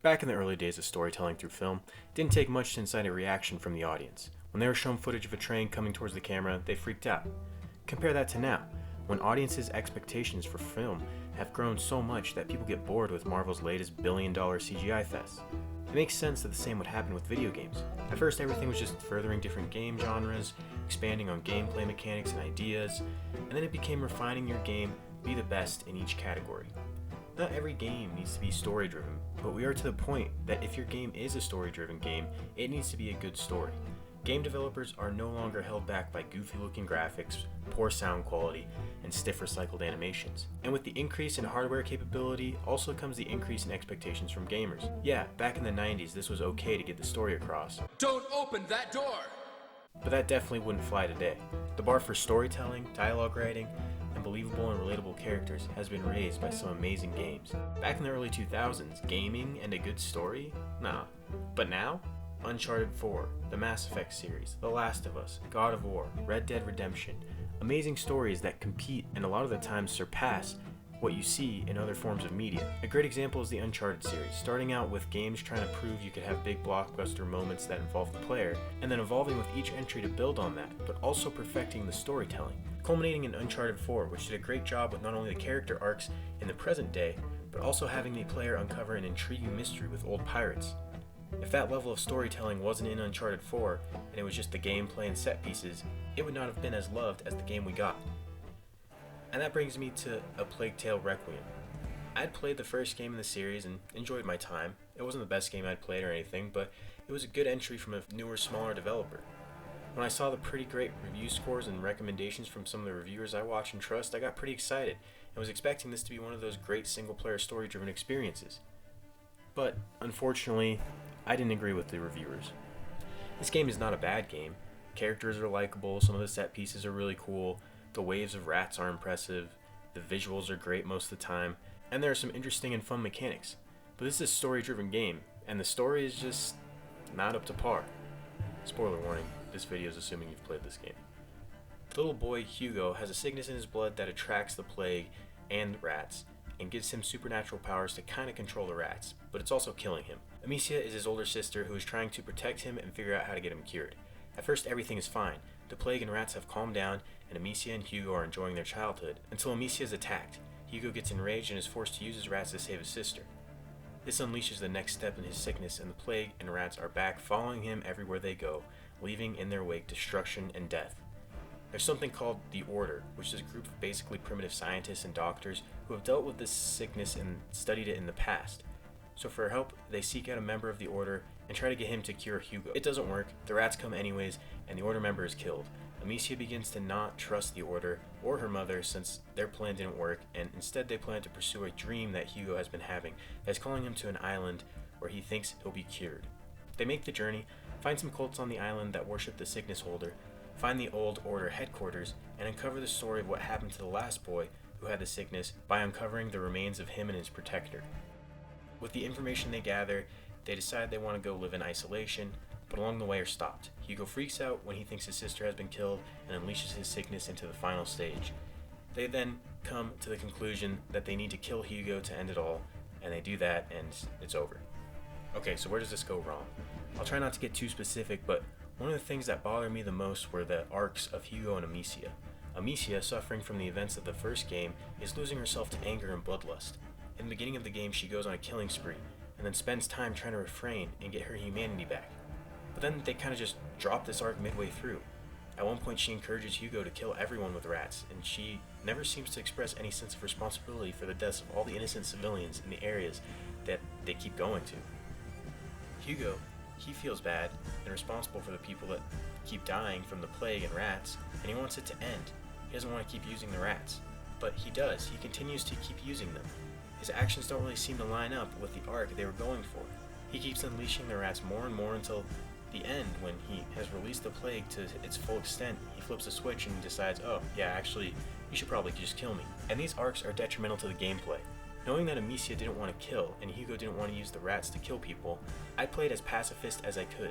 Back in the early days of storytelling through film, it didn't take much to incite a reaction from the audience. When they were shown footage of a train coming towards the camera, they freaked out. Compare that to now, when audiences' expectations for film have grown so much that people get bored with Marvel's latest billion-dollar CGI fest. It makes sense that the same would happen with video games. At first, everything was just furthering different game genres, expanding on gameplay mechanics and ideas, and then it became refining your game to be the best in each category. Not every game needs to be story-driven, but we are to the point that if your game is a story-driven game, it needs to be a good story. Game developers are no longer held back by goofy-looking graphics, poor sound quality, and stiff recycled animations. And with the increase in hardware capability also comes the increase in expectations from gamers. Yeah, back in the 90s this was okay to get the story across. Don't open that door! But that definitely wouldn't fly today. The bar for storytelling, dialogue writing, and believable and relatable characters has been raised by some amazing games. Back in the early 2000s, gaming and a good story? Nah. But now? Uncharted 4, the Mass Effect series, The Last of Us, God of War, Red Dead Redemption. Amazing stories that compete and a lot of the time surpass what you see in other forms of media. A great example is the Uncharted series, starting out with games trying to prove you could have big blockbuster moments that involve the player, and then evolving with each entry to build on that, but also perfecting the storytelling. Culminating in Uncharted 4, which did a great job with not only the character arcs in the present day, but also having the player uncover an intriguing mystery with old pirates. If that level of storytelling wasn't in Uncharted 4, and it was just the gameplay and set pieces, it would not have been as loved as the game we got. And that brings me to A Plague Tale Requiem. I'd played the first game in the series and enjoyed my time. It wasn't the best game I'd played or anything, but it was a good entry from a newer, smaller developer. When I saw the pretty great review scores and recommendations from some of the reviewers I watch and trust, I got pretty excited and was expecting this to be one of those great single-player story-driven experiences. But, unfortunately, I didn't agree with the reviewers. This game is not a bad game. Characters are likable, some of the set pieces are really cool, the waves of rats are impressive, the visuals are great most of the time, and there are some interesting and fun mechanics. But this is a story-driven game, and the story is just not up to par. Spoiler warning, this video is assuming you've played this game. The little boy, Hugo, has a sickness in his blood that attracts the plague and rats, and gives him supernatural powers to kind of control the rats, but it's also killing him. Amicia is his older sister who is trying to protect him and figure out how to get him cured. At first everything is fine. The plague and rats have calmed down, and Amicia and Hugo are enjoying their childhood, until Amicia is attacked. Hugo gets enraged and is forced to use his rats to save his sister. This unleashes the next step in his sickness, and the plague and rats are back following him everywhere they go, leaving in their wake destruction and death. There's something called the Order, which is a group of basically primitive scientists and doctors who have dealt with this sickness and studied it in the past. So for help, they seek out a member of the Order and try to get him to cure Hugo. It doesn't work, the rats come anyways, and the Order member is killed. Amicia begins to not trust the Order or her mother since their plan didn't work, and instead they plan to pursue a dream that Hugo has been having that's calling him to an island where he thinks he'll be cured. They make the journey, find some cults on the island that worship the sickness holder, find the old Order headquarters, and uncover the story of what happened to the last boy who had the sickness by uncovering the remains of him and his protector. With the information they gather, they decide they want to go live in isolation, but along the way are stopped. Hugo freaks out when he thinks his sister has been killed and unleashes his sickness into the final stage. They then come to the conclusion that they need to kill Hugo to end it all, and they do that and it's over. Okay, so where does this go wrong? I'll try not to get too specific, but one of the things that bothered me the most were the arcs of Hugo and Amicia. Amicia, suffering from the events of the first game, is losing herself to anger and bloodlust. In the beginning of the game, she goes on a killing spree, and then spends time trying to refrain and get her humanity back. But then they kind of just drop this arc midway through. At one point, she encourages Hugo to kill everyone with rats, and she never seems to express any sense of responsibility for the deaths of all the innocent civilians in the areas that they keep going to. Hugo, he feels bad and responsible for the people that keep dying from the plague and rats, and he wants it to end. He doesn't want to keep using the rats. But he does. He continues to keep using them. His actions don't really seem to line up with the arc they were going for. He keeps unleashing the rats more and more until the end, when he has released the plague to its full extent. He flips a switch and decides, oh yeah, actually, you should probably just kill me. And these arcs are detrimental to the gameplay. Knowing that Amicia didn't want to kill, and Hugo didn't want to use the rats to kill people, I played as pacifist as I could.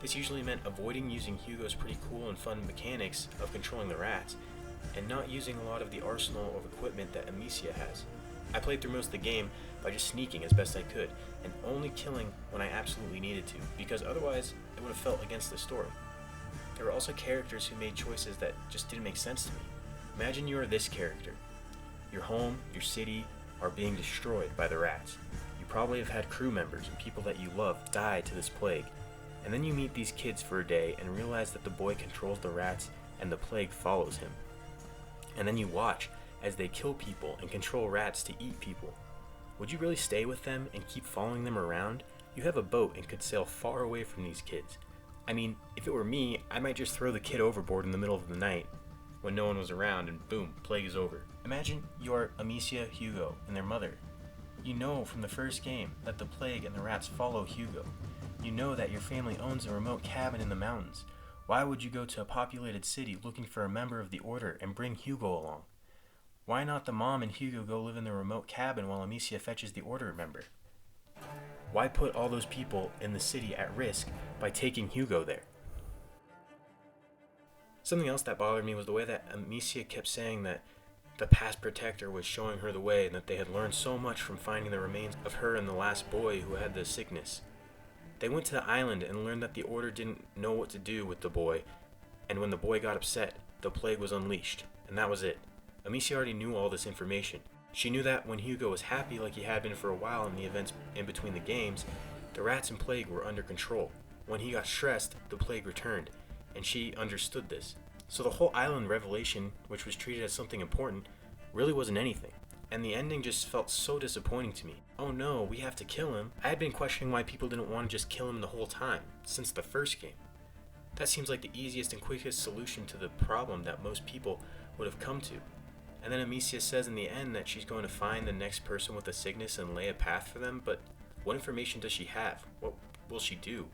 This usually meant avoiding using Hugo's pretty cool and fun mechanics of controlling the rats, and not using a lot of the arsenal of equipment that Amicia has. I played through most of the game by just sneaking as best I could, and only killing when I absolutely needed to, because otherwise it would have felt against the story. There were also characters who made choices that just didn't make sense to me. Imagine you are this character. Your home, your city, are being destroyed by the rats. You probably have had crew members and people that you love die to this plague. And then you meet these kids for a day and realize that the boy controls the rats and the plague follows him. And then you watch as they kill people and control rats to eat people. Would you really stay with them and keep following them around? You have a boat and could sail far away from these kids. I mean, if it were me, I might just throw the kid overboard in the middle of the night when no one was around and boom, plague is over. Imagine you're Amicia, Hugo, and their mother. You know from the first game that the plague and the rats follow Hugo. You know that your family owns a remote cabin in the mountains. Why would you go to a populated city looking for a member of the Order and bring Hugo along? Why not the mom and Hugo go live in the remote cabin while Amicia fetches the Order member? Why put all those people in the city at risk by taking Hugo there? Something else that bothered me was the way that Amicia kept saying that the past protector was showing her the way and that they had learned so much from finding the remains of her and the last boy who had the sickness. They went to the island and learned that the Order didn't know what to do with the boy, and when the boy got upset, the plague was unleashed, and that was it. Amicia already knew all this information. She knew that when Hugo was happy like he had been for a while in the events in between the games, the rats and plague were under control. When he got stressed, the plague returned, and she understood this. So the whole island revelation, which was treated as something important, really wasn't anything. And the ending just felt so disappointing to me. Oh no, we have to kill him. I had been questioning why people didn't want to just kill him the whole time, since the first game. That seems like the easiest and quickest solution to the problem that most people would have come to. And then Amicia says in the end that she's going to find the next person with the sickness and lay a path for them, but what information does she have? What will she do?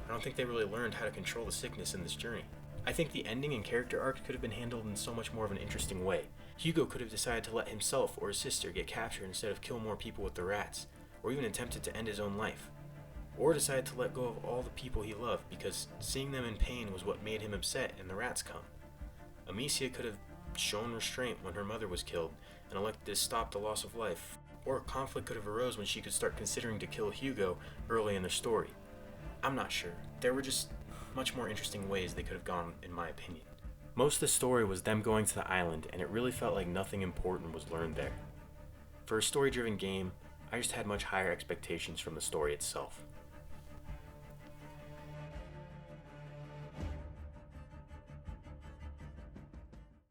I don't think they really learned how to control the sickness in this journey. I think the ending and character arc could have been handled in so much more of an interesting way. Hugo could have decided to let himself or his sister get captured instead of kill more people with the rats, or even attempted to end his own life. Or decided to let go of all the people he loved because seeing them in pain was what made him upset and the rats come. Amicia could have shown restraint when her mother was killed and elected to stop the loss of life, or conflict could have arose when she could start considering to kill Hugo early in the story. I'm not sure. There were just much more interesting ways they could have gone, in my opinion. Most of the story was them going to the island, and it really felt like nothing important was learned there. For a story-driven game, I just had much higher expectations from the story itself.